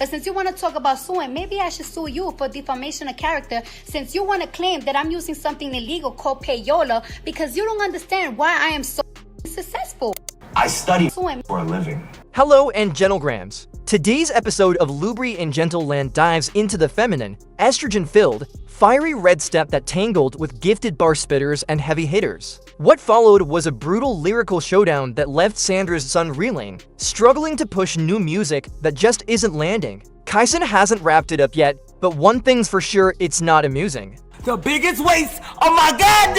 But since you want to talk about suing, maybe I should sue you for defamation of character, since you want to claim that I'm using something illegal called payola because you don't understand why I am so successful. I study for a living. Hello and gentlograms. Today's episode of Lubri and Gentleland dives into the feminine, estrogen-filled, fiery red step that tangled with gifted bar spitters and heavy hitters. What followed was a brutal lyrical showdown that left Sandra's son reeling, struggling to push new music that just isn't landing. Kyson hasn't wrapped it up yet, but one thing's for sure, it's not amusing. The biggest waste of my god!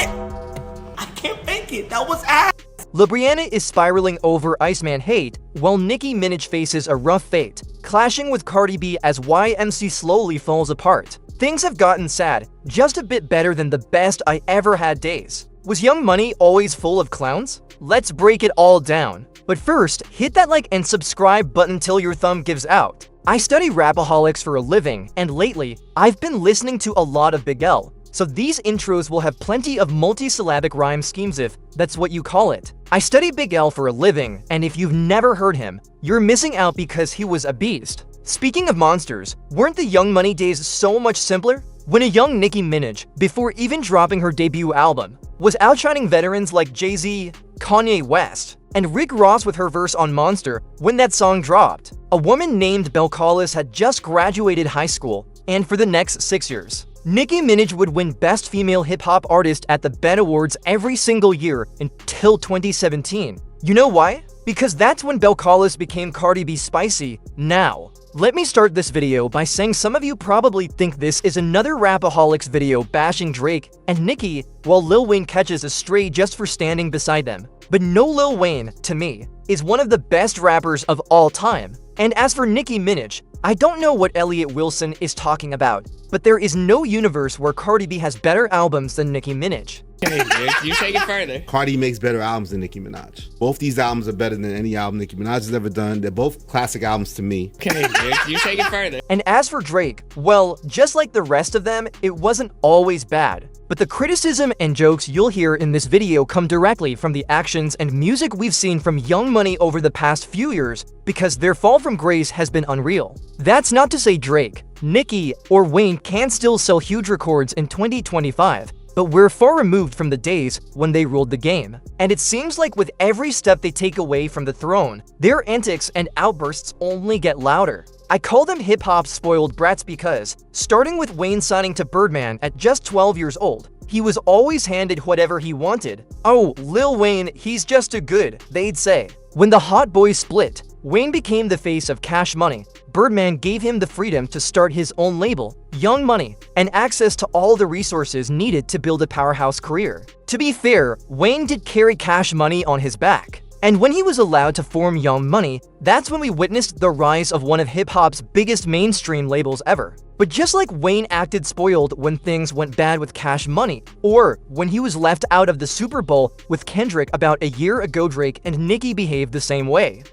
I can't make it. That was ass. Libriana is spiraling over Iceman hate, while Nicki Minaj faces a rough fate, clashing with Cardi B as YMC slowly falls apart. Things have gotten sad, just a bit better than the best I ever had days. Was Young Money always full of clowns? Let's break it all down. But first, hit that like and subscribe button till your thumb gives out. I study rapaholics for a living, and lately, I've been listening to a lot of Big L. So these intros will have plenty of multi-syllabic rhyme schemes if that's what you call it. I study Big L for a living, and if you've never heard him, you're missing out because he was a beast. Speaking of monsters, weren't the Young Money days so much simpler? When a young Nicki Minaj, before even dropping her debut album, was outshining veterans like Jay-Z, Kanye West, and Rick Ross with her verse on Monster when that song dropped. A woman named Belle Collis had just graduated high school, and for the next 6 years, Nicki Minaj would win Best Female Hip-Hop Artist at the BET Awards every single year until 2017. You know why? Because that's when Belle Collis became Cardi B spicy. Now, let me start this video by saying some of you probably think this is another Rapaholics video bashing Drake and Nicki while Lil Wayne catches a stray just for standing beside them. But no, Lil Wayne, to me, is one of the best rappers of all time. And as for Nicki Minaj, I don't know what Elliott Wilson is talking about, but there is no universe where Cardi B has better albums than Nicki Minaj. Hey, Drake, you take it further. Cardi makes better albums than Nicki Minaj. Both these albums are better than any album Nicki Minaj has ever done. They're both classic albums to me. Hey, Drake, you take it further. And as for Drake, well, just like the rest of them, it wasn't always bad. But the criticism and jokes you'll hear in this video come directly from the actions and music we've seen from Young Money over the past few years, because their fall from grace has been unreal. That's not to say Drake, Nicki, or Wayne can't still sell huge records in 2025. But we're far removed from the days when they ruled the game. And it seems like with every step they take away from the throne, their antics and outbursts only get louder. I call them hip-hop spoiled brats because, starting with Wayne signing to Birdman at just 12 years old, he was always handed whatever he wanted. Oh, Lil Wayne, he's just too good, they'd say. When the Hot Boys split, Wayne became the face of Cash Money. Birdman gave him the freedom to start his own label, Young Money, and access to all the resources needed to build a powerhouse career. To be fair, Wayne did carry Cash Money on his back. And when he was allowed to form Young Money, that's when we witnessed the rise of one of hip-hop's biggest mainstream labels ever. But just like Wayne acted spoiled when things went bad with Cash Money, or when he was left out of the Super Bowl with Kendrick about a year ago, Drake and Nicki behaved the same way.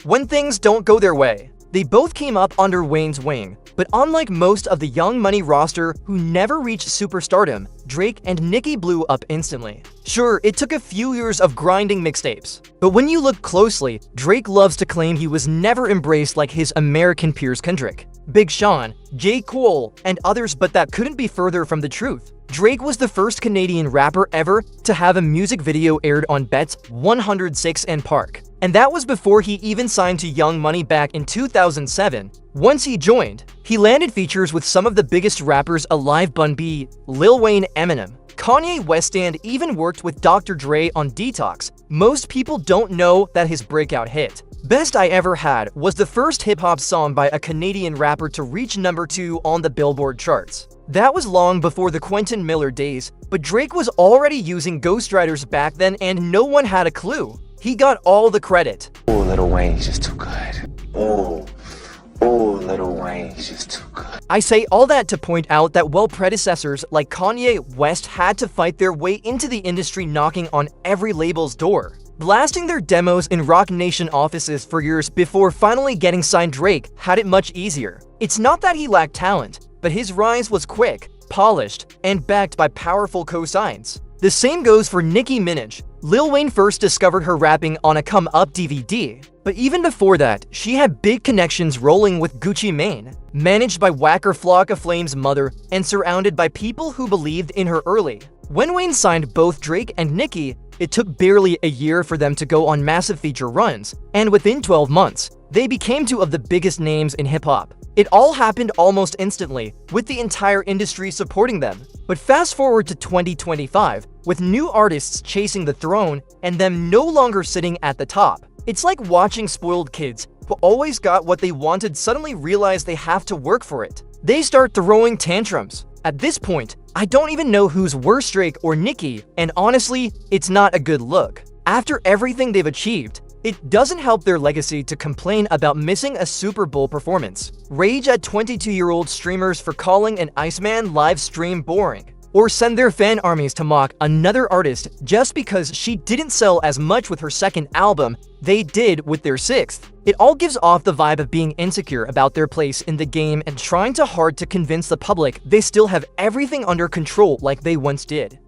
When things don't go their way, they both came up under Wayne's wing. But unlike most of the Young Money roster who never reached superstardom, Drake and Nicki blew up instantly. Sure, it took a few years of grinding mixtapes, but when you look closely, Drake loves to claim he was never embraced like his American peers Kendrick, Big Sean, J. Cole, and others, but that couldn't be further from the truth. Drake was the first Canadian rapper ever to have a music video aired on BET's 106 & Park. And that was before he even signed to Young Money back in 2007. Once he joined, he landed features with some of the biggest rappers alive: Bun B, Lil Wayne, Eminem, Kanye West, and even worked with Dr. Dre on Detox. Most people don't know that his breakout hit, Best I Ever Had, was the first hip-hop song by a Canadian rapper to reach #2 on the Billboard charts. That was long before the Quentin Miller days, but Drake was already using ghostwriters back then and no one had a clue. He got all the credit. Oh, Lil Wayne's just too good. Oh, Lil Wayne's just too good. I say all that to point out that while predecessors like Kanye West had to fight their way into the industry knocking on every label's door, blasting their demos in Roc Nation offices for years before finally getting signed, Drake had it much easier. It's not that he lacked talent, but his rise was quick, polished, and backed by powerful cosigns. The same goes for Nicki Minaj. Lil Wayne first discovered her rapping on a Come Up DVD. But even before that, she had big connections rolling with Gucci Mane, managed by Whacker Flocka Flame's mother and surrounded by people who believed in her early. When Wayne signed both Drake and Nicki, it took barely a year for them to go on massive feature runs, and within 12 months, they became two of the biggest names in hip-hop. It all happened almost instantly, with the entire industry supporting them. But fast forward to 2025, with new artists chasing the throne and them no longer sitting at the top. It's like watching spoiled kids who always got what they wanted suddenly realize they have to work for it. They start throwing tantrums. At this point, I don't even know who's worse, Drake or Nicki, and honestly, it's not a good look. After everything they've achieved, it doesn't help their legacy to complain about missing a Super Bowl performance, rage at 22-year-old streamers for calling an Iceman live stream boring, or send their fan armies to mock another artist just because she didn't sell as much with her second album they did with their sixth. It all gives off the vibe of being insecure about their place in the game and trying too hard to convince the public they still have everything under control like they once did.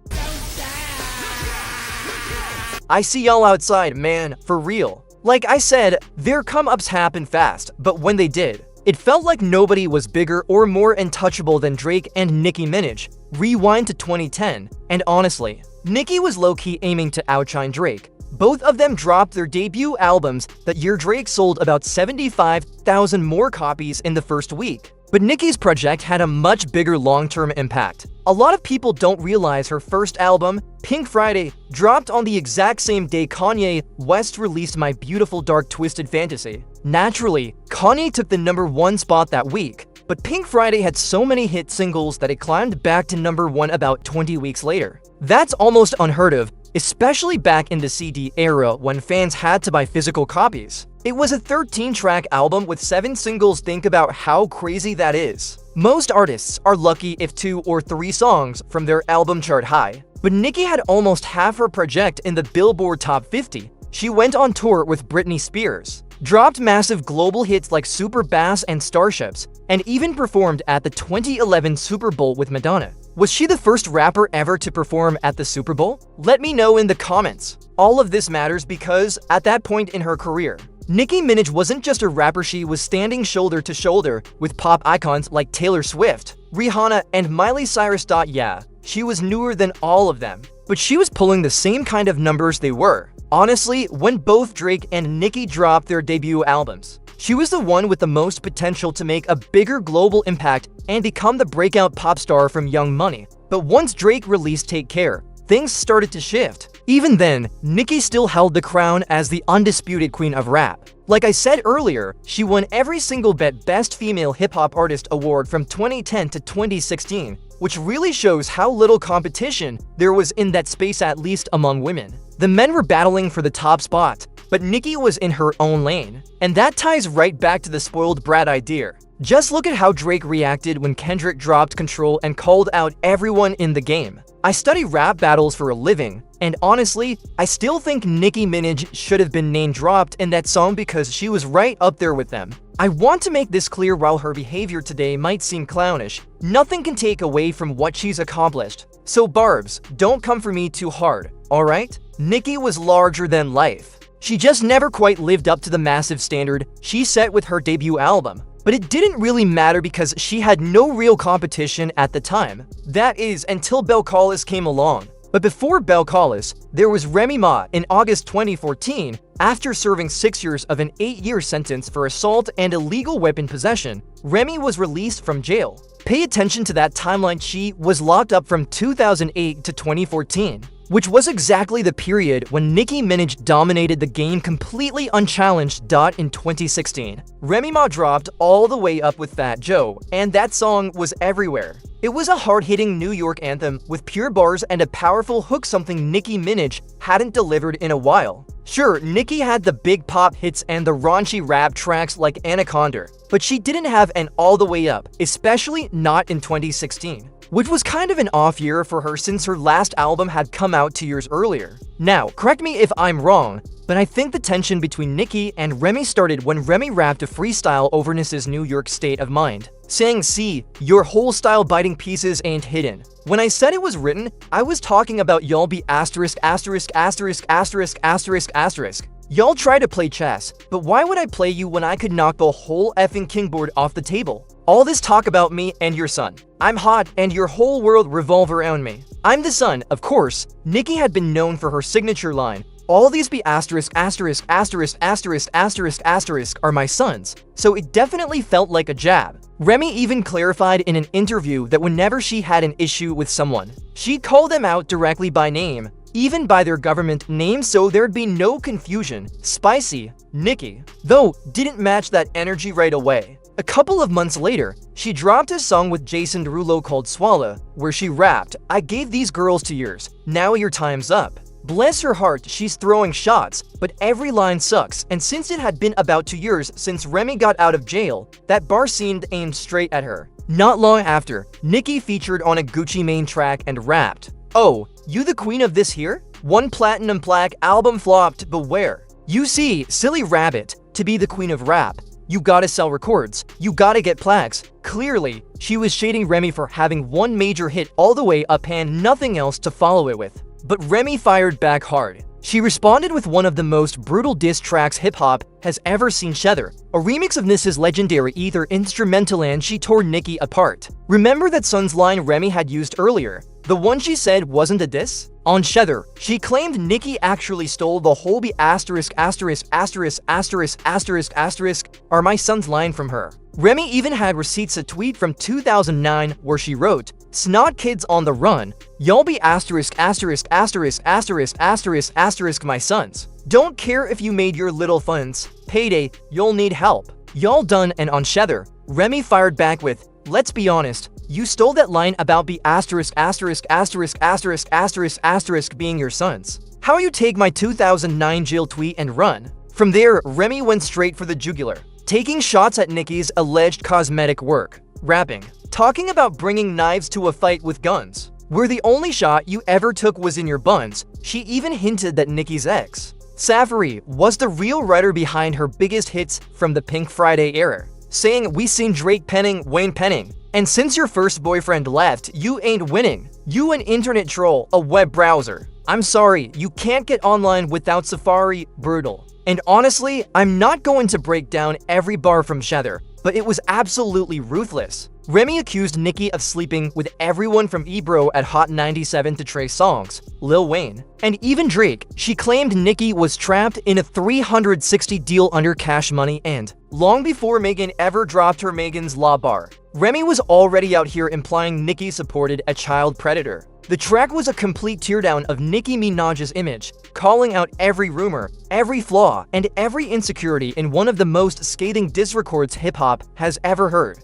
I see y'all outside, man, for real. Like I said, their come-ups happen fast, but when they did, it felt like nobody was bigger or more untouchable than Drake and Nicki Minaj. Rewind to 2010, and honestly, Nicki was low-key aiming to outshine Drake. Both of them dropped their debut albums that year. Drake sold about 75,000 more copies in the first week. But Nicki's project had a much bigger long-term impact. A lot of people don't realize her first album, Pink Friday, dropped on the exact same day Kanye West released My Beautiful Dark Twisted Fantasy. Naturally, Kanye took the #1 spot that week, but Pink Friday had so many hit singles that it climbed back to #1 about 20 weeks later. That's almost unheard of, especially back in the CD era when fans had to buy physical copies. It was a 13-track album with 7 singles. Think about how crazy that is. Most artists are lucky if 2 or 3 songs from their album chart high, but Nicki had almost half her project in the Billboard Top 50. She went on tour with Britney Spears, dropped massive global hits like Super Bass and Starships, and even performed at the 2011 Super Bowl with Madonna. Was she the first rapper ever to perform at the Super Bowl? Let me know in the comments. All of this matters because, at that point in her career, Nicki Minaj wasn't just a rapper, she was standing shoulder to shoulder with pop icons like Taylor Swift, Rihanna, and Miley Cyrus. Yeah, she was newer than all of them, but she was pulling the same kind of numbers they were. Honestly, when both Drake and Nicki dropped their debut albums, she was the one with the most potential to make a bigger global impact and become the breakout pop star from Young Money. But once Drake released Take Care, things started to shift. Even then, Nicki still held the crown as the undisputed queen of rap. Like I said earlier, she won every single Best Female Hip-Hop Artist award from 2010 to 2016, which really shows how little competition there was in that space, at least among women. The men were battling for the top spot, but Nicki was in her own lane. And that ties right back to the spoiled brat idea. Just look at how Drake reacted when Kendrick dropped Control and called out everyone in the game. I study rap battles for a living, and honestly, I still think Nicki Minaj should have been name-dropped in that song because she was right up there with them. I want to make this clear: while her behavior today might seem clownish, nothing can take away from what she's accomplished. So Barbs, don't come for me too hard, alright? Nicki was larger than life. She just never quite lived up to the massive standard she set with her debut album. But it didn't really matter because she had no real competition at the time. That is, until Belcalis came along. But before Belcalis, there was Remy Ma. In August 2014, after serving 6 years of an 8-year sentence for assault and illegal weapon possession, Remy was released from jail. Pay attention to that timeline. She was locked up from 2008 to 2014. Which was exactly the period when Nicki Minaj dominated the game completely unchallenged. In 2016, Remy Ma dropped All the Way Up with Fat Joe, and that song was everywhere. It was a hard-hitting New York anthem with pure bars and a powerful hook, something Nicki Minaj hadn't delivered in a while. Sure, Nicki had the big pop hits and the raunchy rap tracks like Anaconda, but she didn't have an All the Way Up, especially not in 2016. Which was kind of an off year for her since her last album had come out 2 years earlier. Now, correct me if I'm wrong, but I think the tension between Nicki and Remy started when Remy rapped a freestyle over Niss's New York state of mind, saying, "See, your whole style biting pieces ain't hidden." When I said it was written, I was talking about y'all be asterisk asterisk asterisk asterisk asterisk asterisk. Y'all try to play chess, but why would I play you when I could knock the whole effing kingboard off the table? All this talk about me and your son. I'm hot and your whole world revolve around me. I'm the son, of course. Nicki had been known for her signature line, all these be asterisk asterisk asterisk asterisk asterisk asterisk are my sons, so it definitely felt like a jab. Remy even clarified in an interview that whenever she had an issue with someone, she'd call them out directly by name, even by their government name, so there'd be no confusion. Spicy, Nicki, though, didn't match that energy right away. A couple of months later, she dropped a song with Jason Derulo called Swallow, where she rapped, "I gave these girls 2 years, now your time's up." Bless her heart, she's throwing shots, but every line sucks, and since it had been about 2 years since Remy got out of jail, that bar seemed aimed straight at her. Not long after, Nicki featured on a Gucci Mane track and rapped, "Oh, you the queen of this here? 1 platinum plaque, album flopped, beware. You see, silly rabbit, to be the queen of rap, you gotta sell records, you gotta get plaques." Clearly, she was shading Remy for having one major hit all the way up and nothing else to follow it with. But Remy fired back hard. She responded with one of the most brutal diss tracks hip-hop has ever seen. Shether, a remix of Nissa's legendary Ether instrumental, and she tore Nicki apart. Remember that Son's line Remy had used earlier? The one she said wasn't a diss? On Shether, she claimed Nicki actually stole the whole be asterisk asterisk asterisk asterisk asterisk asterisk are my son's line from her. Remy even had receipts a tweet from 2009 where she wrote, "Snot kids on the run, y'all be asterisk asterisk asterisk asterisk asterisk asterisk my sons. Don't care if you made your little funds, payday, you'll need help. Y'all done." And on Shether, Remy fired back with, "Let's be honest, you stole that line about be asterisk asterisk asterisk asterisk asterisk asterisk being your sons. How you take my 2009 jail tweet and run?" From there, Remy went straight for the jugular, taking shots at Nicki's alleged cosmetic work, rapping, talking about bringing knives to a fight with guns, where the only shot you ever took was in your buns. She even hinted that Nicki's ex, Safari, was the real writer behind her biggest hits from the Pink Friday era, saying, "We seen Drake penning, Wayne penning, and since your first boyfriend left, you ain't winning. You an internet troll, a web browser. I'm sorry, you can't get online without Safari, brutal." And honestly, I'm not going to break down every bar from Shether, but it was absolutely ruthless. Remy accused Nicki of sleeping with everyone from Ebro at Hot 97 to Trey Songz, Lil Wayne, and even Drake. She claimed Nicki was trapped in a 360 deal under Cash Money, and long before Megan ever dropped her Megan's Law bar, Remy was already out here implying Nicki supported a child predator. The track was a complete teardown of Nicki Minaj's image, calling out every rumor, every flaw, and every insecurity in one of the most scathing diss records hip-hop has ever heard.